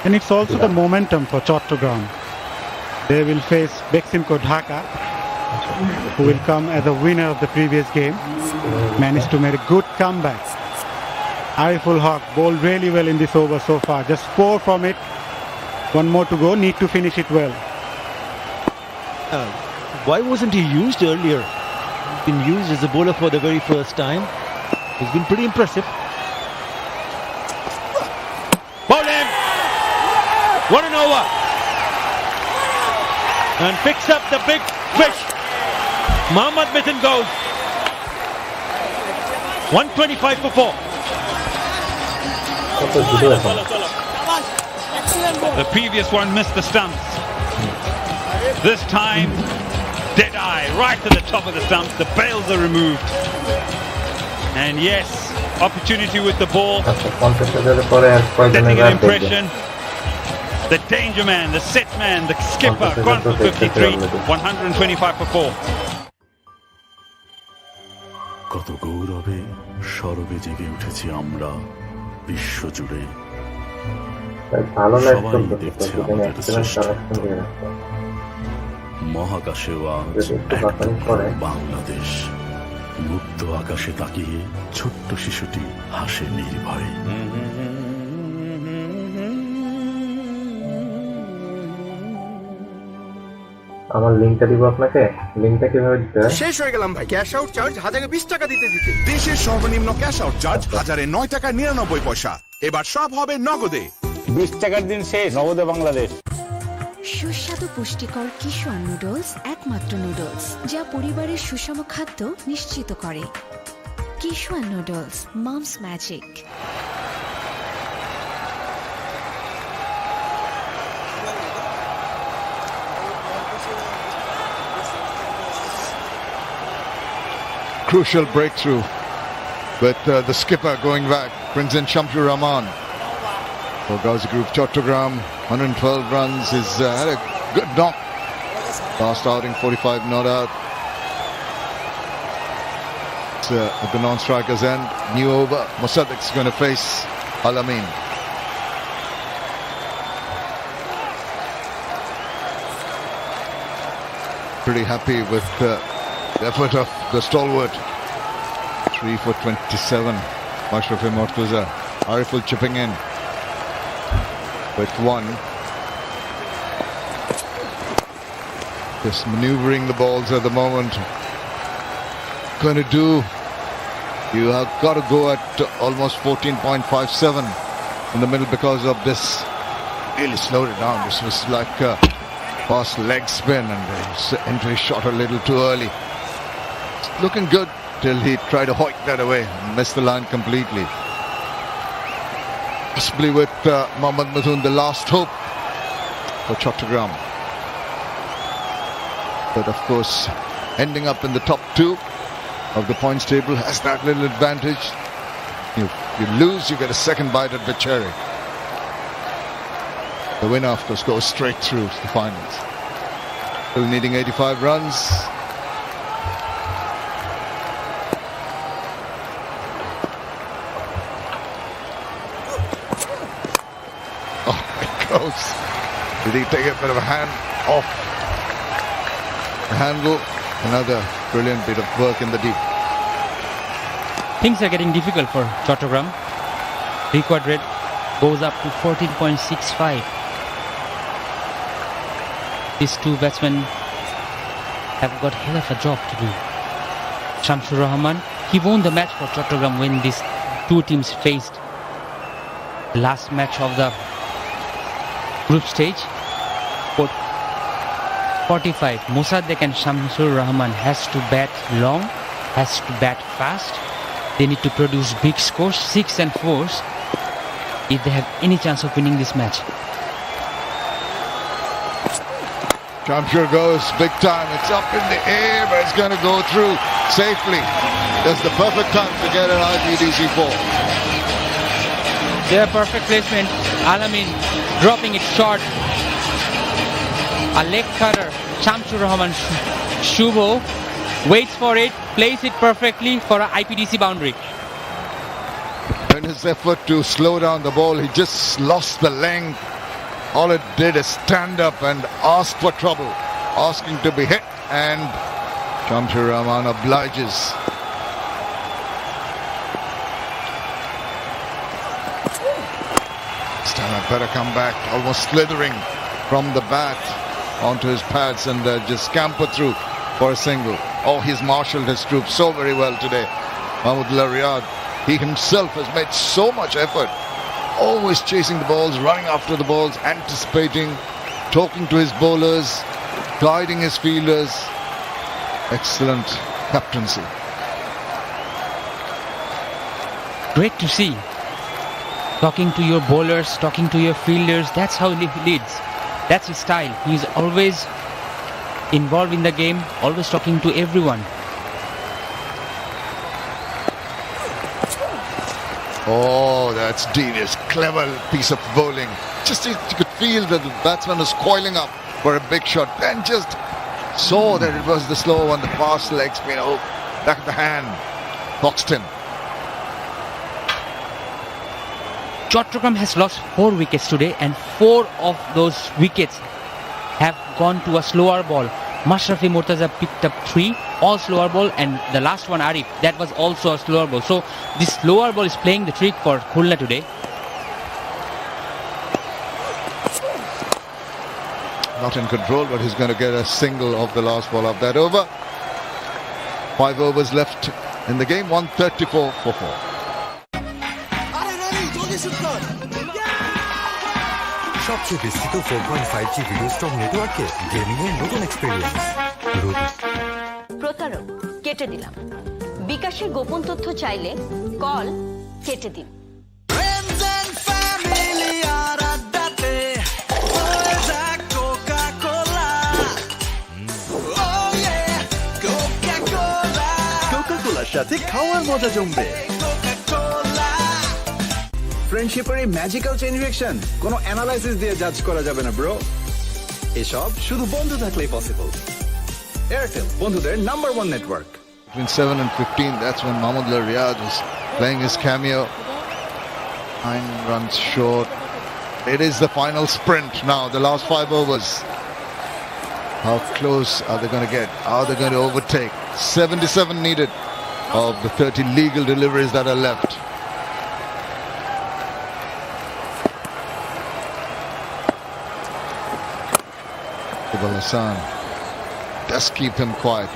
And it's also the momentum for Chattogram. They will face Beximco Dhaka, who will come as a winner of the previous game. Managed to make a good comeback. Ariful Haq bowled really well in this over so far. Just 4 from it. One more to go. Need to finish it well. Why wasn't he used earlier? Been used as a bowler for the very first time. He's been pretty impressive. Bowling! What an over! And picks up the big fish. Mohammad Mithun goes. 125 for 4. The previous one missed the stumps. This time, dead eye, right to the top of the stumps. The bails are removed. And yes, opportunity with the ball. Setting an impression. The danger man, the set man, the skipper, gone for 53. 125 for 4. কত গৌরবে সরবে জেগে উঠেছি আমরা বিশ্ব জুড়ে সবাই দেখছে আমাদের শ্রেষ্ঠত্ব মহাকাশেও আজ বাংলাদেশ মুক্ত আকাশে তাকিয়ে ছোট্ট শিশুটি হাসে নির্ভয়ে আমার লিংকটা দিব আপনাকে লিংকটা কিভাবে দিতে হয় শেষ হয়ে গেলাম ভাই ক্যাশ আউট চার্জ 1020 টাকা দিতে দেশের সর্বনিম্ন ক্যাশ আউট চার্জ 1009 টাকা 99 পয়সা এবার সব হবে নগদে 20 টাকার দিন শেষ নগদে বাংলাদেশ সুস্বাদু পুষ্টিকর কিশোর নুডলস একমাত্র নুডলস যা পরিবারের সুষম খাদ্য নিশ্চিত করে কিশোর noodles mom's magic Crucial breakthrough with the skipper going back, Prince Shamshur Rahman for Gazi Group. Chattogram, 112 runs. He's had a good knock. Last outing, 45 not out. It's at the non-strikers end. New over. Mossaddeq's going to face Al-Amin. Pretty happy with the effort of the stalwart. 3 for 27. Mashraf Mortuza. Ariful chipping in with 1. Just maneuvering the balls at the moment. Going to do. You have got to go at almost 14.57 in the middle because of this. Really slowed it down. This was like a fast leg spin and his entry shot a little too early. Looking good till he tried to hoik that away and missed the line completely. Possibly with Mohammad Mithun, the last hope for Chattogram. But of course, ending up in the top 2 of the points table has that little advantage. You lose, you get a second bite at the cherry. The winner, of course, goes straight through to the finals. Still needing 85 runs. Oh, it goes. Did he take a bit of a hand off the handle? Another brilliant bit of work in the deep. Things are getting difficult for Chattogram. Record rate goes up to 14.65. These two batsmen have got hell of a job to do. Shamshur Rahman, he won the match for Chattogram when these two teams faced. The last match of the group stage. 45. Mossaddeq and Shamshur Rahman has to bat long, has to bat fast. They need to produce big scores, 6 and 4s, if they have any chance of winning this match. Shamshur goes big time. It's up in the air, but it's going to go through safely. That's the perfect time to get an IPDC4. Their perfect placement. Al-Amin dropping it short. A leg cutter. Shamshur Rahman Shubho waits for it, plays it perfectly for an IPDC boundary. In his effort to slow down the ball, he just lost the length all it did is stand up and ask for trouble, asking to be hit, and Shamsur Rahman obliges. This time I better come back, almost slithering from the bat onto his pads and just scamper through for a single. Oh, he's marshaled his troops so very well today. Mahmudullah Riyad, he himself has made so much effort, always chasing the balls, running after the balls, anticipating, talking to his bowlers, guiding his fielders. Excellent captaincy. Great to see. Talking to your bowlers, talking to your fielders, that's how he leads. That's his style. He's always involved in the game, always talking to everyone. Oh, that's devious, clever piece of bowling. Just you could feel that the batsman was coiling up for a big shot, then just saw that it was the slow one, the fast leg spin, back of the hand, boxed in. Chattogram has lost 4 wickets today, and 4 of those wickets have gone to a slower ball. Mashrafi Murtaza picked up 3, all slower ball, and the last one, Arif, that was also a slower ball. So this slower ball is playing the trick for Khulna today. Not in control, but he's going to get a single of the last ball of that over. 5 overs left in the game, 134 for 4. সবচেয়ে বিস্তৃত 4.5G video stock নেটওয়ার্কে gaming এর নতুন experience. প্রতারক কেটে দিলাম। বিকাশের গোপন তথ্য চাইলে কল কেটে দিন। কোকা-কোলার সাথে খাওয়ার মজা জমবে। ফ্রেন্ডশিপের এই ম্যাজিক্যাল চেইন রিঅ্যাকশন কোনো অ্যানালাইসিস দিয়ে জাজ করা যাবে না ব্রো। এসব শুধু বন্ধু থাকলেই পসিবল। এয়ারটেল বন্ধুদের number 1 network. Between 7 and 15, that's when Mahmudullah Riyad was playing his cameo. 9 runs short. It is the final sprint now, the last 5 overs. How close are they going to get? Are they going to overtake? 77 needed of the 30 legal deliveries that are left. Hassan, just keep him quiet.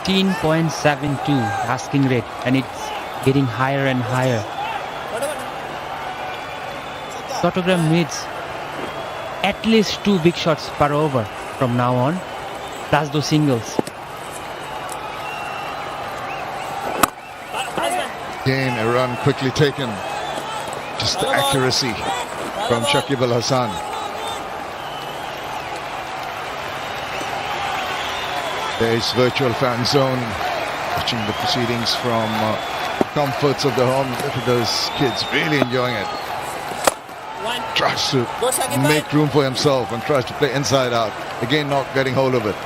.72 asking rate, and it's getting higher and higher. Chattogram needs at least 2 big shots per over from now on, plus those singles. Again, a run quickly taken. Just the accuracy from Shakib Al Hasan. There's virtual fan zone, watching the proceedings from comforts of the home. Look at those kids really enjoying it. Tries to make room for himself and tries to play inside out. Again, not getting hold of it.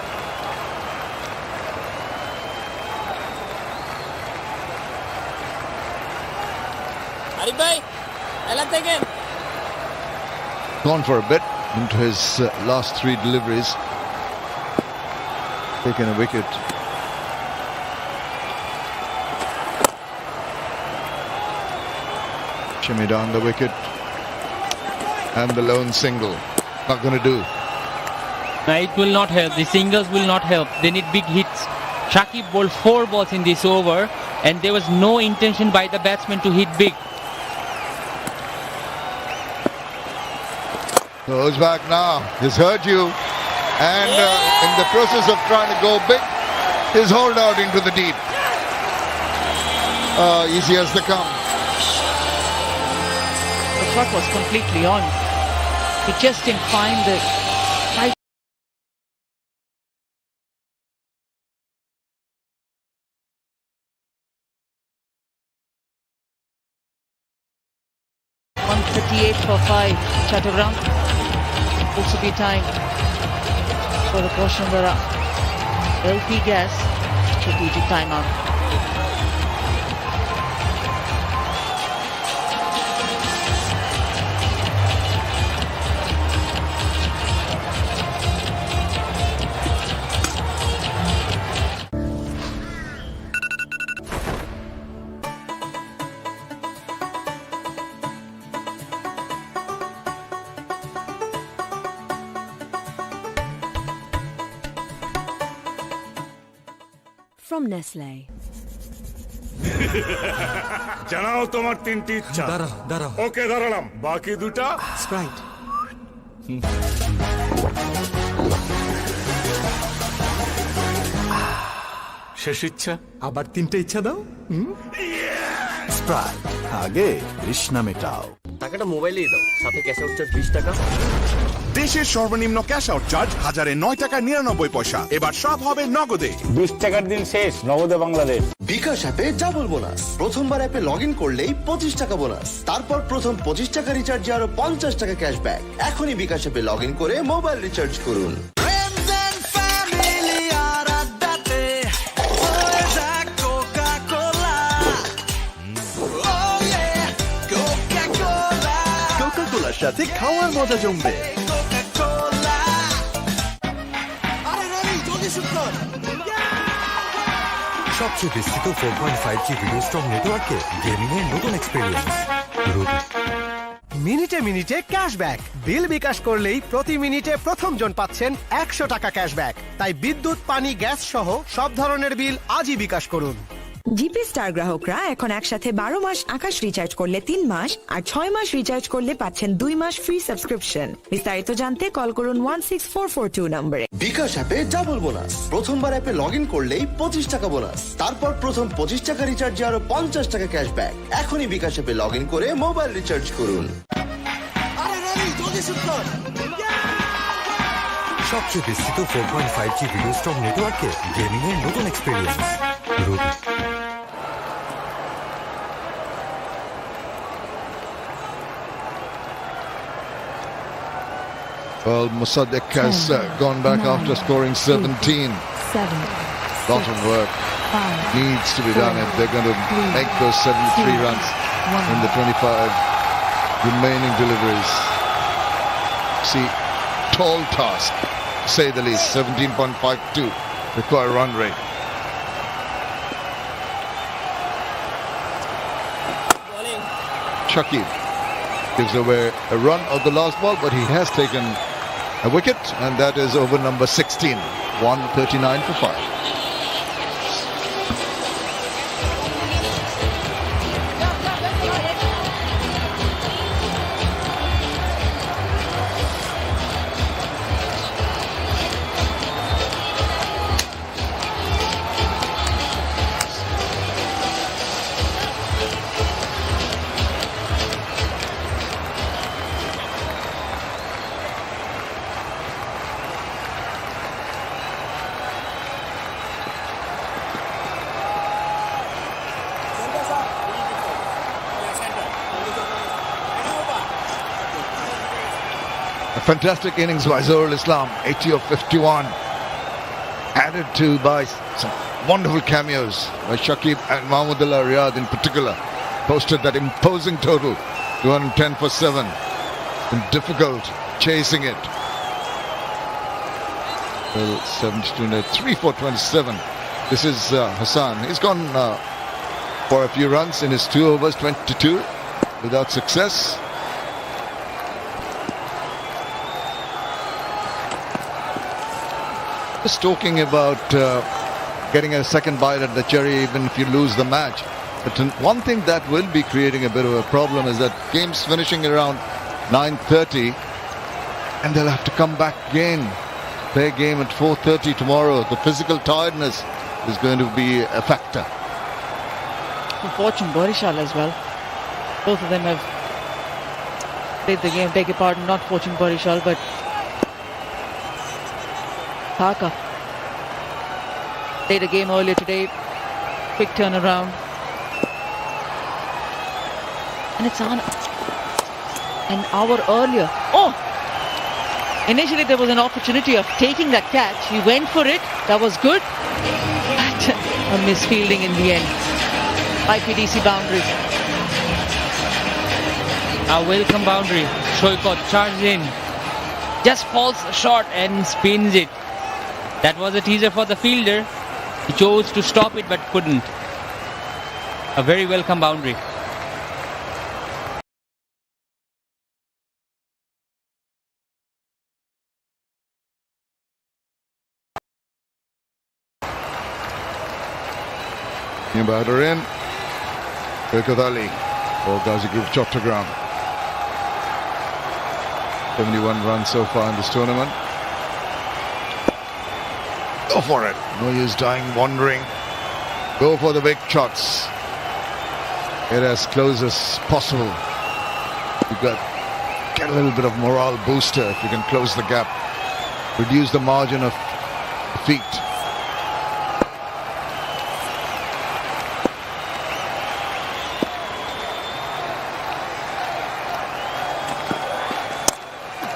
Gone for a bit into his last 3 deliveries. Taken a wicket. Shimmy down the wicket. And the lone single. Not going to do. It will not help. The singles will not help. They need big hits. Shakib bowled 4 balls in this over, and there was no intention by the batsman to hit big. Goes back now. He's hurt you. And in the process of trying to go big, he's hauled out into the deep. Easy as they come. The shot was completely on. He just didn't find the right. .138 for 5. Chattogram. Supposed to be time for the portion of the LP gas strategic timeout. from Nestle. জানাও তোমার তিনটি ইচ্ছা। দাঁড়াও ওকে দাঁড়ালাম, বাকি দুটা Sprite শেষ ইচ্ছা। আবার তিনটে ইচ্ছা দাও স্প্রাইট আগে তৃষ্ণা মেটাও টাকাটা মোবাইলেই দাও, সাথে ক্যাশ আউট চার্জ 20 টাকা। দেশের সর্বনিম্ন ক্যাশ আউট চার্জ 9.99 এবার সব হবে নগদে। 20 টাকার দিন শেষ, নগদে বাংলাদেশ। বিকাশ অ্যাপে ডাবল বোনাস। প্রথমবার অ্যাপে লগ ইন করলেই 25 টাকা বোনাস, তারপর প্রথম 25 টাকা রিচার্জে আরো 50 টাকা ক্যাশব্যাক। এখনই বিকাশ অ্যাপে লগ ইন করে মোবাইল রিচার্জ করুন। কোকা-কোলার সাথে খাওয়ার মজা জমবে। সবচেয়ে বিস্তৃত 4.5G ভিডিও স্ট্রং নেটওয়ার্কে গেমিং এর নতুন এক্সপেরিয়েন্স। মিনিটে মিনিটে ক্যাশব্যাক। বিল বিকাশ করলেই প্রতি মিনিটে প্রথম জন পাচ্ছেন 100 টাকা ক্যাশব্যাক। তাই বিদ্যুৎ, পানি, গ্যাস সহ সব ধরনের বিল আজই বিকাশ করুন। জিপি স্টার গ্রাহকরা এখন একসাথে 12 মাস আকাশ রিচার্জ করলে 3 মাস আর 6 মাস রিচার্জ করলে পাচ্ছেন 2 মাস ফ্রি সাবস্ক্রিপশন। বিস্তারিত জানতে কল করুন 16442 নম্বরে। বিকাশ অ্যাপে ডাবল বোনাস। প্রথমবার অ্যাপে লগ ইন করলেই 25 টাকা বোনাস, তারপর প্রথম 25 টাকা রিচার্জে আরো 50 টাকা ক্যাশব্যাক। এখনই বিকাশ অ্যাপে লগ ইন করে মোবাইল রিচার্জ করুন। সবচেয়ে বিস্তৃত 4.5G ভিডিও স্ট্রং নেটওয়ার্কে গেমিং এর নতুন experience. Well, Mossadegh has gone back after scoring 17. Lot of work needs to be done if they're going to make those 73 runs in the 25 remaining deliveries. See, tall task, to say the least. 17.52 required run rate. Shakib gives away a run of the last ball, but he has taken a wicket, and that is over number 16. 139 for 5. Fantastic innings by Zohar Islam, 80 of 51. Added to by some wonderful cameos by Shakib and Mahmudullah Riyad in particular. Posted that imposing total, 210 for 7. And difficult chasing it. Well, 72, 3 for 27. This is Hassan. He's gone for a few runs in his 2 overs, 22, without success. Just talking about getting a second bite at the cherry even if you lose the match. But one thing that will be creating a bit of a problem is that game's finishing around 9:30 and they'll have to come back again. Their game at 4:30 tomorrow. The physical tiredness is going to be a factor. Fortune Barishal as well. Both of them have played the game. Beg your pardon, not Fortune Barishal, but Dhaka played a game earlier today. Quick turnaround. And it's on an hour earlier. Oh! Initially there was an opportunity of taking that catch. He went for it. That was good. But a misfielding in the end. IPDC boundary. A welcome boundary. Shoykot charges in. Just falls short and spins it. That was a teaser for the fielder. He chose to stop it but couldn't. A very welcome boundary. New batter in. Kothali for Gazi Group Chattogram. 71 runs so far in this tournament. Go for it. No use dying, wandering. Go for the big shots. Get as close as possible. You've got get a little bit of morale booster if you can close the gap. Reduce the margin of defeat.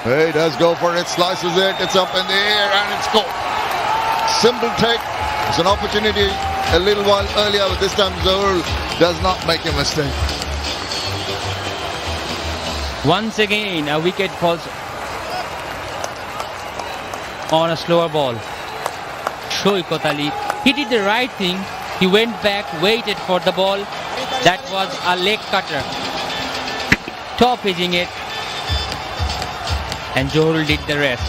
He does go for it, slices it, it's up in the air and it's gone. Simple take. It's an opportunity a little while earlier, but this time Zahoor does not make a mistake. Once again, a wicket falls on a slower ball. Shoaib Kothali, he did the right thing. He went back, waited for the ball. That was a leg cutter. Top edging it. And Zahoor did the rest.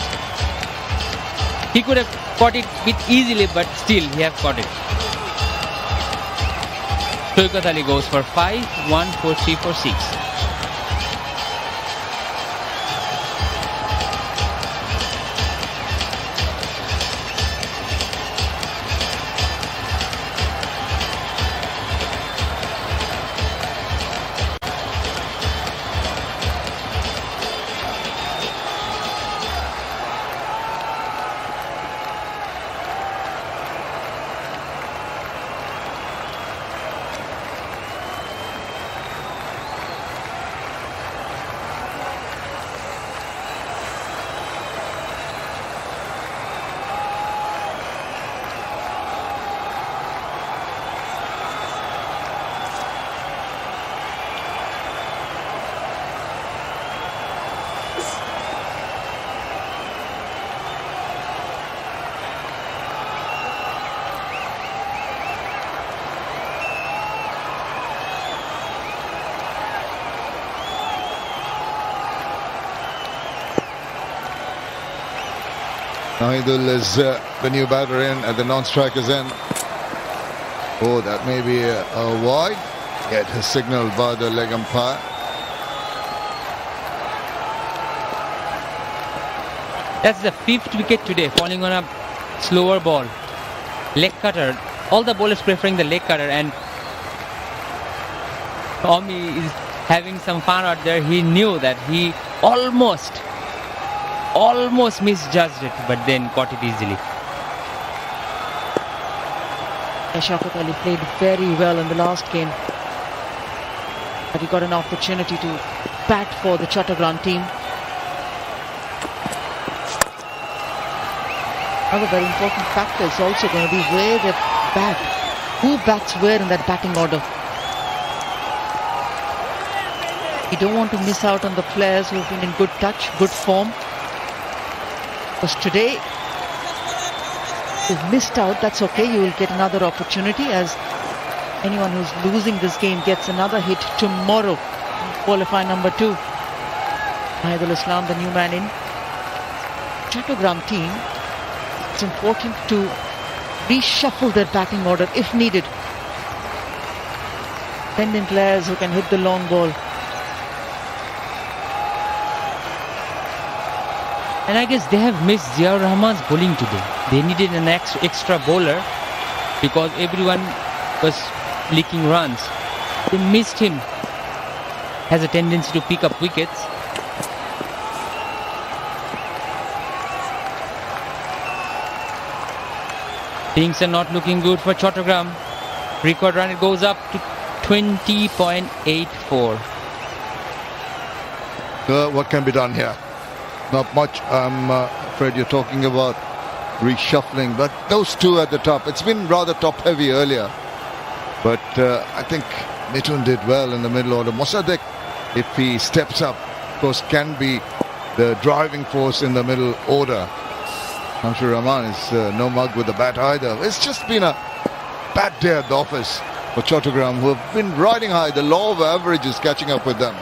He could have caught it a bit easily, but still he have caught it. Shoaib Kothali goes for 5, 1, 4, 3, 4, 6. Naidul is the new batter in at the non-strikers end. Oh, that may be a wide. Yet is signaled by the leg umpire. That's the 5th wicket today, falling on a slower ball. Leg cutter. All the bowlers preferring the leg cutter, and Tommy is having some fun out there. He knew that he almost misjudged it, but then caught it easily. Shaukat Ali played very well in the last game, but he got an opportunity to bat for the Chattogram team. Another very important factor is also going to be where they bat. Who bats where in that batting order? You don't want to miss out on the players who have been in good touch, good form. Because today, if you've missed out, that's okay. You will get another opportunity, as anyone who's losing this game gets another hit tomorrow. Qualifier number 2. Mahidul Islam, the new man in. Chattogram team, it's important to reshuffle their batting order if needed. Pending players who can hit the long ball. And I guess they have missed Ziaur Rahman's bowling today. They needed an extra bowler because everyone was leaking runs. They missed him. Has a tendency to pick up wickets. Things are not looking good for Chattogram. Record run, it goes up to 20.84. What can be done here? Not much. I'm afraid you're talking about reshuffling, but those two at the top, it's been rather top heavy earlier, but I think Mithun did well in the middle order. Mosaddeq, if he steps up, of course, can be the driving force in the middle order. Shamsur Rahman is no mug with the bat either. It's just been a bad day at the office for Chattogram, who have been riding high. The law of average is catching up with them.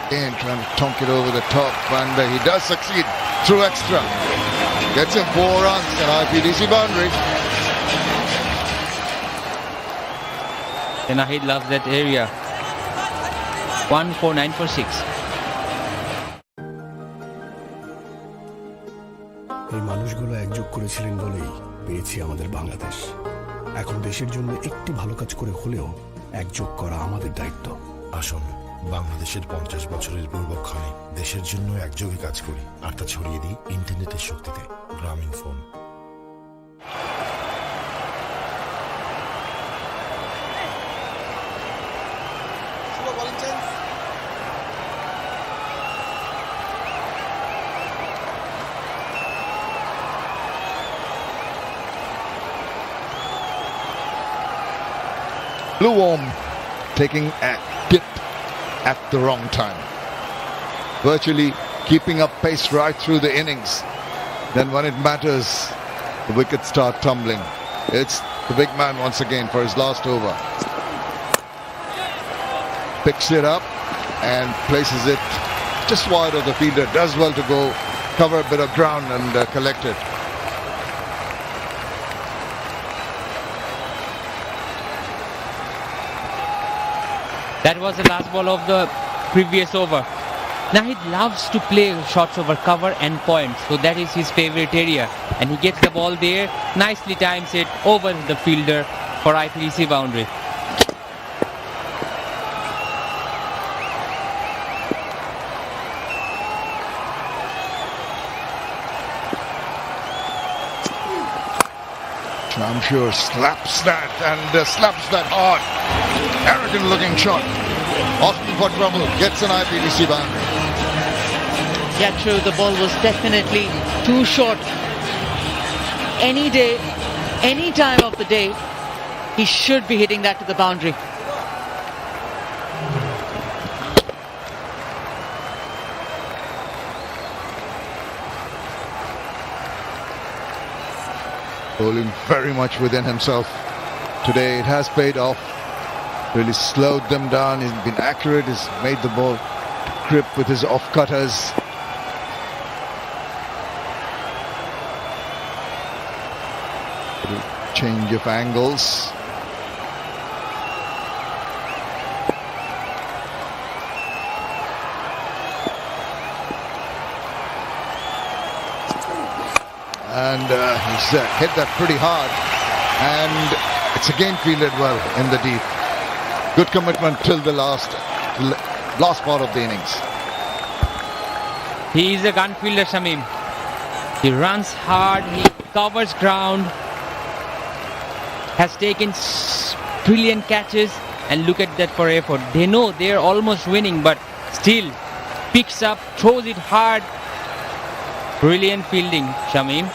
Again, trying to tonk it over the top, and he does succeed through extra. Gets him 4 runs, an IPDC boundary. Nahid loves that area. 149 for 6. এই মানুষগুলো একযোগ করেছিলেন বলেই পেয়েছি আমাদের বাংলাদেশ। এখন দেশের জন্য একটি ভালো কাজ করে হলেও একযোগ করা আমাদের দায়িত্ব। আসুন বাংলাদেশের 50 বছরের পূর্বক্ষণে দেশের জন্য একযোগে কাজ করি আর তা ছড়িয়ে দিই ইন্টারনেটের শক্তিতে। গ্রামীণ phone. Blue Worm taking a dip at the wrong time. Virtually keeping up pace right through the innings. Then when it matters, the wickets start tumbling. It's the big man once again for his last over. Picks it up and places it just wide of the fielder. Does well to go cover a bit of ground and collect it. That was the last ball of the previous over. Nahid loves to play shots over cover and points, so that is his favorite area. And he gets the ball there, nicely times it over the fielder for IPDC boundary. Shamshur slaps that and slaps that hard. Arrogant looking shot. Asking for trouble. Gets an IPDC boundary. Yeah, true. The ball was definitely too short. Any day, any time of the day, he should be hitting that to the boundary. Bowling very much within himself. Today it has paid off. Really slowed them down. He's been accurate. He's made the ball grip with his off-cutters. Change of angles. And he's hit that pretty hard. And it's again fielded well in the deep. Good commitment till the last part of the innings. He is a gun fielder, Shamim. He runs hard, he covers ground, has taken brilliant catches, and look at that for effort. They know they're almost winning, but still picks up, throws it hard. Brilliant fielding, Shamim.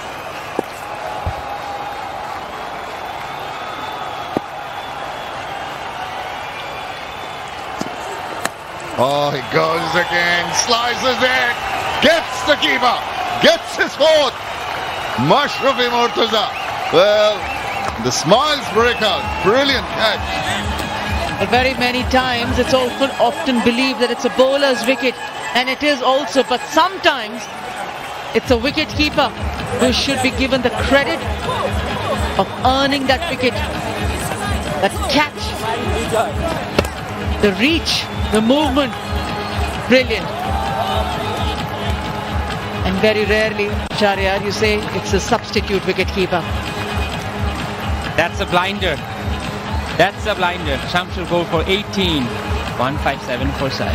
Oh, he goes again, slices it, gets the keeper, gets his fourth. Mashrafi Murtaza. Well, the smiles break out. Brilliant catch. Very many times it's often believed that it's a bowler's wicket, and it is also, but sometimes it's a wicket keeper who should be given the credit of earning that wicket. That catch, the reach, the movement, brilliant. And very rarely, Shahryar, you say it's a substitute wicket keeper. That's a blinder. That's a blinder. Shamshur go for 18. 157 for 7.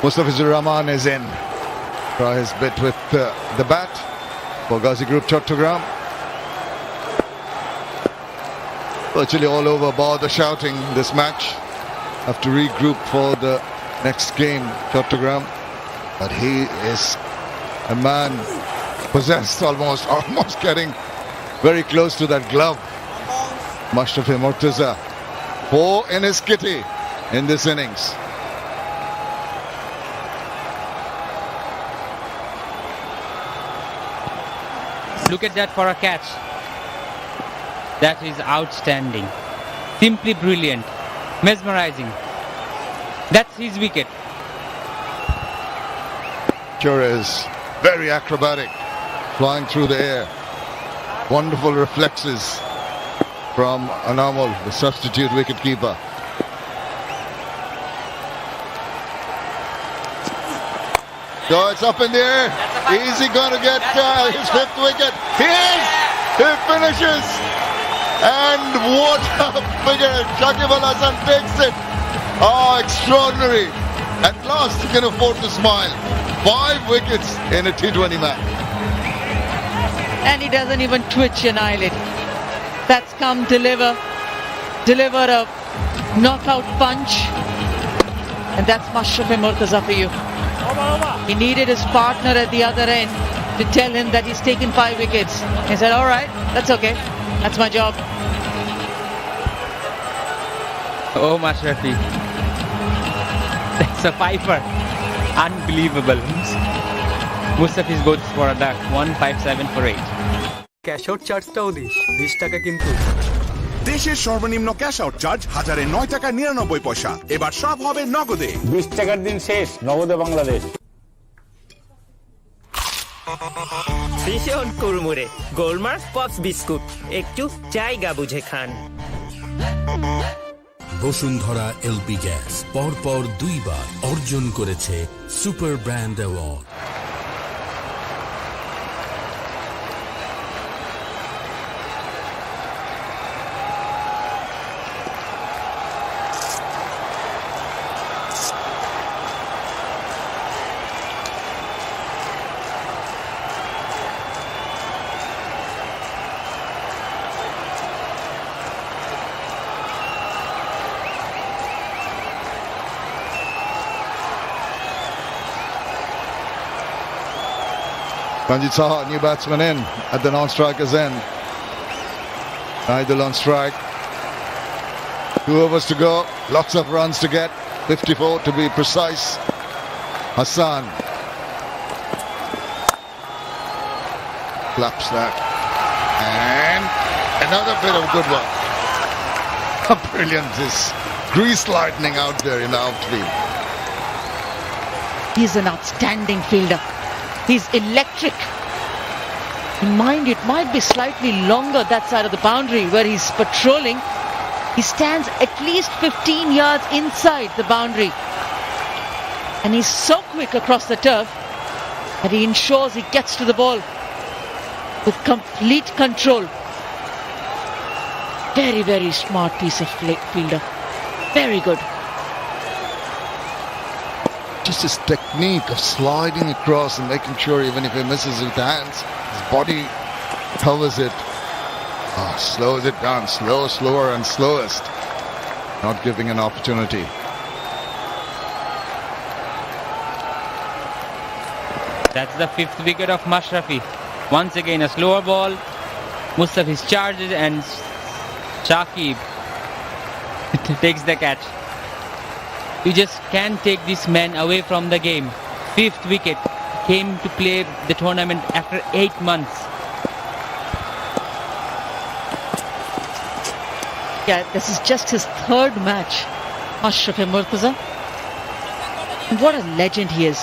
Mustafizur Rahman is in. Try his bit with the bat for Gazi Group Chattogram. Virtually all over bar the shouting this match. have to regroup for the next game, Chattogram. But he is a man possessed, almost getting very close to that glove. Mustafa Murtaza, 4 in his kitty in this innings. Look at that for a catch. That is outstanding. Simply brilliant. Mesmerizing. That's his wicket. Sure is very acrobatic, flying through the air. Wonderful reflexes from Anamul, the substitute wicketkeeper. So it's up in the air. Is he going to get his 5th wicket? He is! He finishes! And what a figure! Shakib Al Hasan takes it. Oh, extraordinary. At last he can afford to smile. 5 wickets in a T20 match. And he doesn't even twitch an eyelid. That's come deliver a knockout punch. And that's Mustafa Murtaza for you. He needed his partner at the other end to tell him that he's taken 5 wickets. He said, all right, that's okay. That's my job. Oh, Mashrafi. That's a fifer. Unbelievable. Mustafiz goes for a duck. 157 for 8. Cash out চার্জটাও দিস 20 টাকা কিন্তু দেশের সর্বনিম্ন cash out charge 1009 টাকা 99 পয়সা। এবার সব হবে নগদে। 20 টাকার দিন শেষ, নগদে বাংলাদেশ। ভীষণ কুড়মুড়ে গোলমার্ক পপস বিস্কুট, একটু জায়গা বুঝে খান। বসুন্ধরা এলপি গ্যাস পরপর 2 বার অর্জন করেছে super brand award. Ranjit Saha, new batsman in at the non-striker's end. Naidul on strike. 2 overs to go. Lots of runs to get. 54 to be precise. Hassan claps that. And another bit of good work. Brilliant. This grease lightning out there in the outfield. He's an outstanding fielder. He's electric. Mind, it might be slightly longer that side of the boundary where he's patrolling. He stands at least 15 yards inside the boundary. And he's so quick across the turf that he ensures he gets to the ball with complete control. Very, very smart piece of fielder. Very good. Just his technique of sliding across and making sure even if he misses with hands, his body covers it. Slows it down, slower and slowest. Not giving an opportunity. That's the 5th wicket of Mashrafi. Once again a slower ball. Mustafiz charges and Shakib takes the catch. You just can't take this man away from the game. 5th wicket. Came to play the tournament after 8 months. Yeah, this is just his 3rd match. Mustafa Murtaza. And what a legend he is.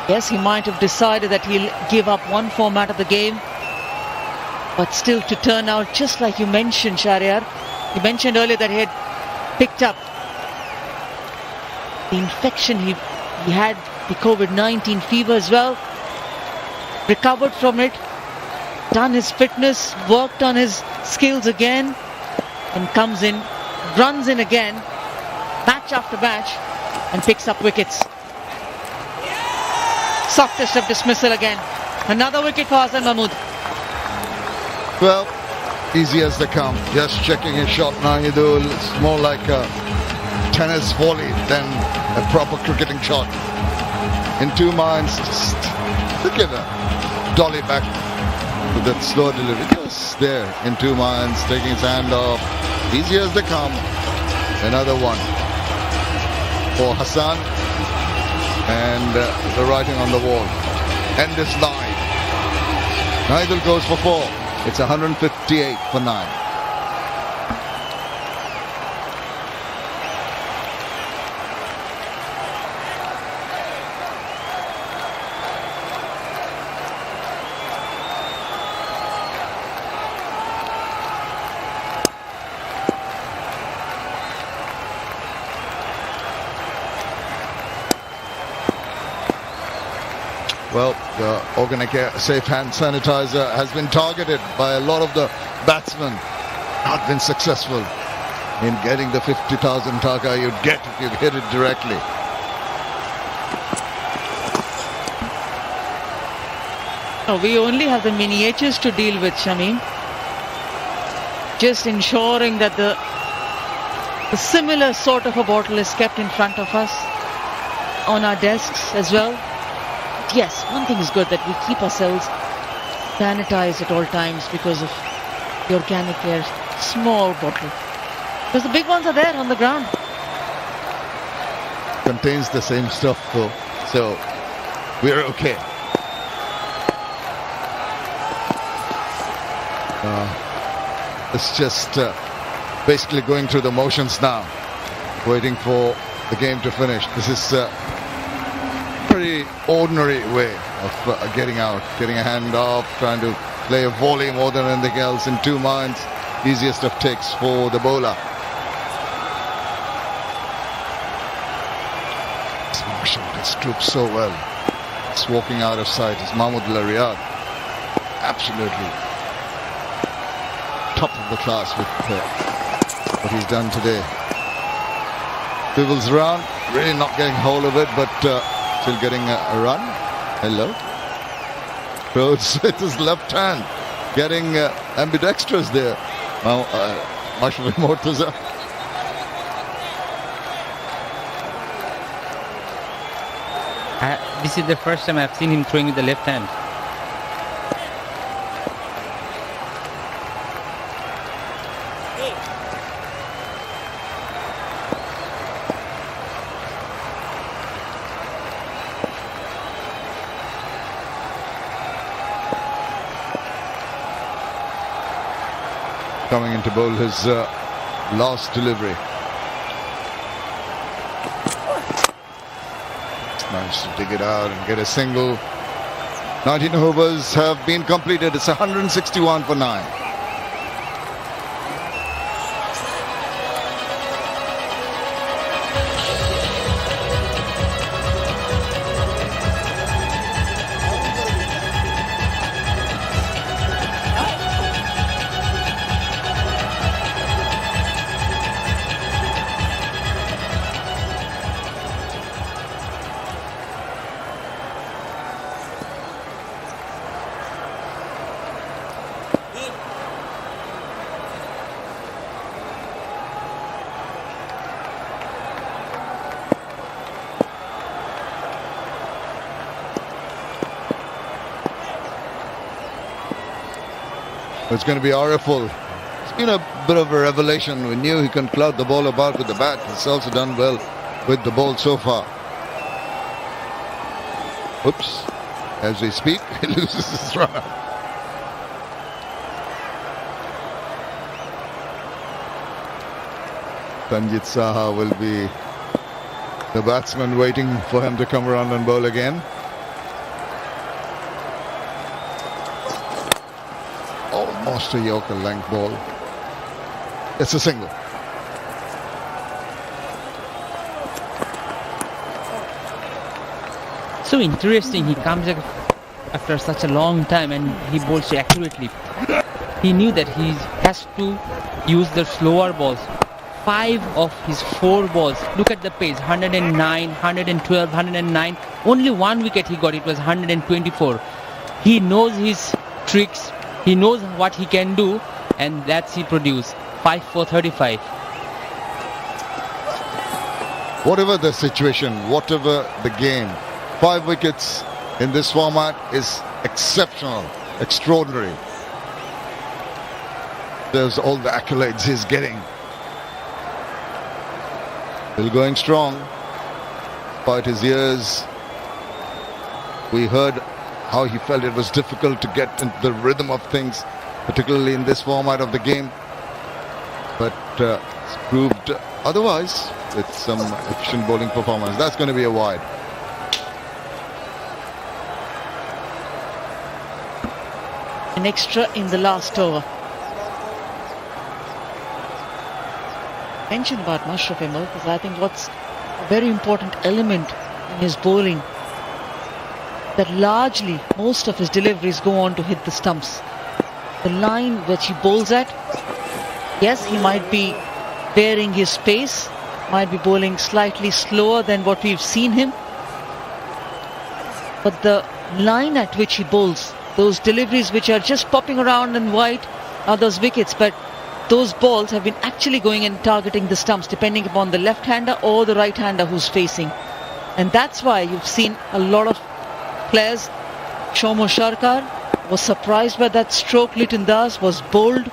Yes, he might have decided that he'll give up one format of the game. But still to turn out just like you mentioned, Shahryar. You mentioned earlier that he had picked up the infection. He had the COVID-19 fever as well. Recovered from it. Done his fitness. Worked on his skills again. And comes in. Runs in again. Match after match. And picks up wickets. Softest of dismissal again. Another wicket for Hassan Mahmood. Well, easy as they come. Just checking his shot now, Idul. It's more like a tennis volley than a proper cricketing shot. In 2 minds, just look at that. Dolly back with that slow delivery. Just there in 2 minds, taking his hand off. Easy as they come. Another one for Hassan. And the writing on the wall. End is 9. Naidul goes for 4. It's 158 for 9. Well, the organic safe hand sanitizer has been targeted by a lot of the batsmen. Not been successful in getting the 50,000 taka you'd get if you hit it directly. No, we only have the miniatures to deal with, Shamim. Just ensuring that the similar sort of a bottle is kept in front of us on our desks as well. Yes, one thing is good, that we keep ourselves sanitized at all times because of the organic air small bottle. Because the big ones are there on the ground. Contains the same stuff though, so we're okay. It's just basically going through the motions now, waiting for the game to finish. This is pretty ordinary way of getting out, getting a hand off, trying to play a volley more than anything else in 2 minds. Easiest of takes for the bowler. He's marshaled his troops so well. It's walking out of sight. It's Mahmood Riyad. Absolutely top of the class with what he's done today. Dribbles around, really not getting hold of it, but still getting a run. Hello. Rhodes with his left hand, getting ambidextrous there. Mashrafi Mortaza. This is the first time I've seen him throwing with the left hand. Coming in to bowl his last delivery. It's nice to dig it out and get a single. 19 overs have been completed. It's 161 for 9. It's going to be Ariful. It's been a bit of a revelation. We knew he can cloud the ball about with the bat. He's also done well with the ball so far. Oops. As we speak, he loses his runner. Tanjit Saha will be the batsman waiting for him to come around and bowl again. Almost a Yorker length ball. It's a single. So interesting, he comes after such a long time and he bowls so accurately. He knew that he has to use the slower balls. 5 of his 4 balls, look at the pace, 109, 112, 109. Only 1 wicket he got, it was 124. He knows his tricks. He knows what he can do, and that's he produced 5 for 35. Whatever the situation, whatever the game, 5 wickets in this format is exceptional, extraordinary. There's all the accolades he's getting. Still going strong. Despite his years, we heard how he felt it was difficult to get into the rhythm of things, particularly in this format of the game. But it's proved otherwise with some efficient bowling performance. That's going to be a wide. An extra in the last over. Mention about Mashraf because I think what's a very important element in his bowling, that largely most of his deliveries go on to hit the stumps. The line which he bowls at, yes, he might be varying his pace, might be bowling slightly slower than what we've seen him, but the line at which he bowls, those deliveries which are just popping around and wide are those wickets, but those balls have been actually going and targeting the stumps depending upon the left-hander or the right-hander who's facing. And that's why you've seen a lot of players. Shomo Sharkar was surprised by that stroke. Liton Das was bold.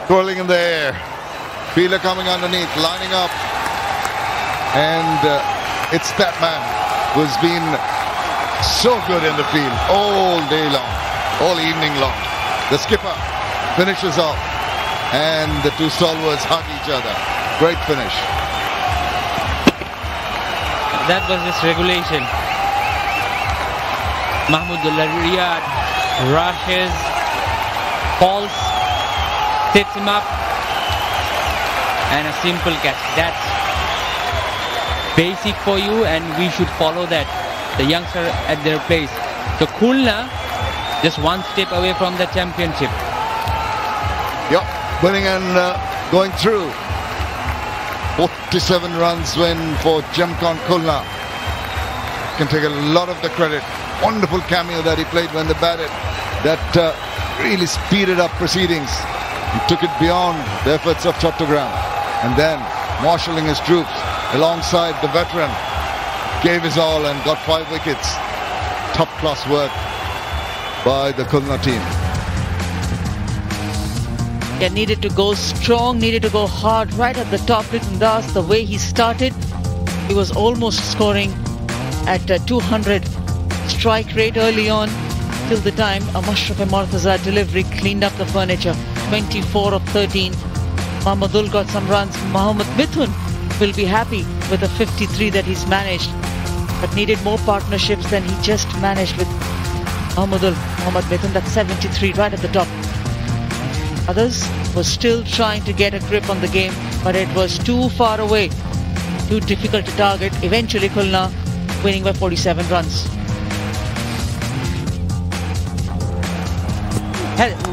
Twirling in the air. Fielder coming underneath, lining up. And it's that man who's been so good in the field all day long, all evening long. The skipper finishes off and the two stalwarts hug each other. Great finish. That was his regulation. Mahmudullah Riyad rushes, falls, sets him up, and a simple catch. That's basic for you, and we should follow that. The youngster at their place. So Khulna just one step away from the championship. Yep, winning and going through. 47 runs win for Gemcon Khulna. Can take a lot of the credit. Wonderful cameo that he played when they batted. That really speeded up proceedings. He took it beyond the efforts of Chattogram. And then marshalling his troops alongside the veteran. Gave his all and got 5 wickets. Top class work by the Khulna team. Yeah, needed to go strong, needed to go hard right at the top. Liton Das, the way he started, he was almost scoring at 200 strike rate early on, till the time a Mashraf Mortaza delivery cleaned up the furniture. 24 of 13. Mahmudul got some runs. Mohammad Mithun will be happy with the 53 that he's managed, but needed more partnerships than he just managed with Mohammad Mithun. That's 73 right at the top. Others were still trying to get a grip on the game, but it was too far away, too difficult to target. Eventually Khulna winning by 47 runs.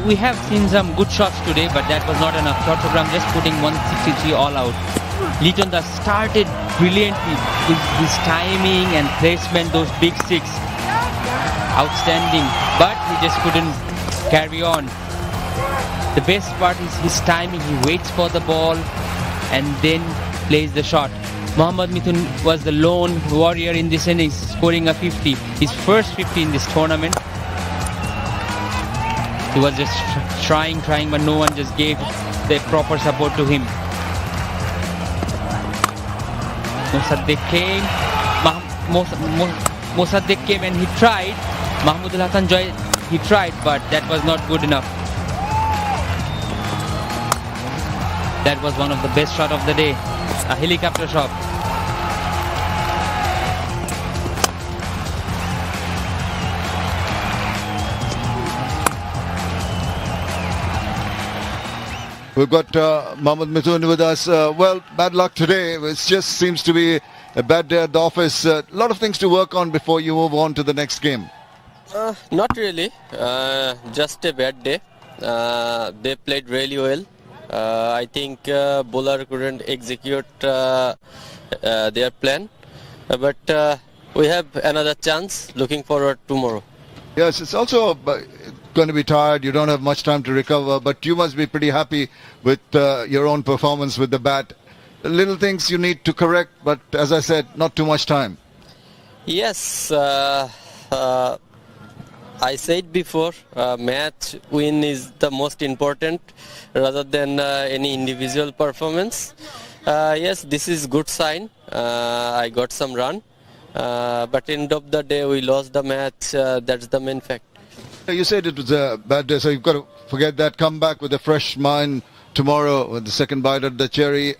We have seen some good shots today, but that was not enough. Chattogram just putting 163 all out. Liton Das started brilliantly with his timing and placement, those big six. Outstanding, but he just couldn't carry on. The best part is his timing. He waits for the ball and then plays the shot. Mohammad Mithun was the lone warrior in this innings, scoring a 50. His first 50 in this tournament. He was just trying, but no one just gave the proper support to him. Mosaddeq came and he tried. Mahmudul Hasan Joy, he tried, but that was not good enough. That was one of the best shots of the day. A helicopter shot. We've got Mohammad Mithun with us. Well, bad luck today. It just seems to be a bad day at the office. A lot of things to work on before you move on to the next game. Not really. Just a bad day. They played really well. I think bowler couldn't execute their plan. But we have another chance. Looking forward tomorrow. Yes, it's also going to be tired. You don't have much time to recover, but you must be pretty happy with your own performance with the bat. Little things you need to correct, but as I said, not too much time. Yes, I said before, match win is the most important rather than any individual performance. Yes, this is good sign. I got some run, but end of the day we lost the match. That's the main fact. You said it was a bad day, so you've got to forget that. Come back with a fresh mind tomorrow with the second bite at the cherry.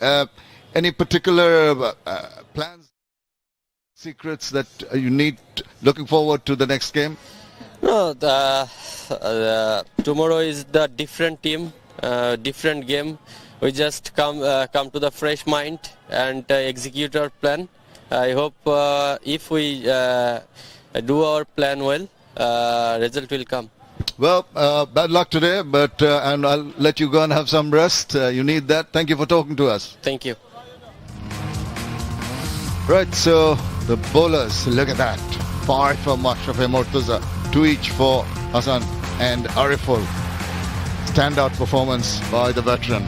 Any particular plans, secrets that you need looking forward to the next game? No, tomorrow is the different team, different game. We just come to the fresh mind and execute our plan. I hope if we do our plan well, result will come. Well, bad luck today, but and I'll let you go and have some rest. You need that. Thank you for talking to us. Thank you. Right, so the bowlers, look at that. 5 for Mashrafe Mortaza, 2 each for Hassan and Ariful. Standout performance by the veteran.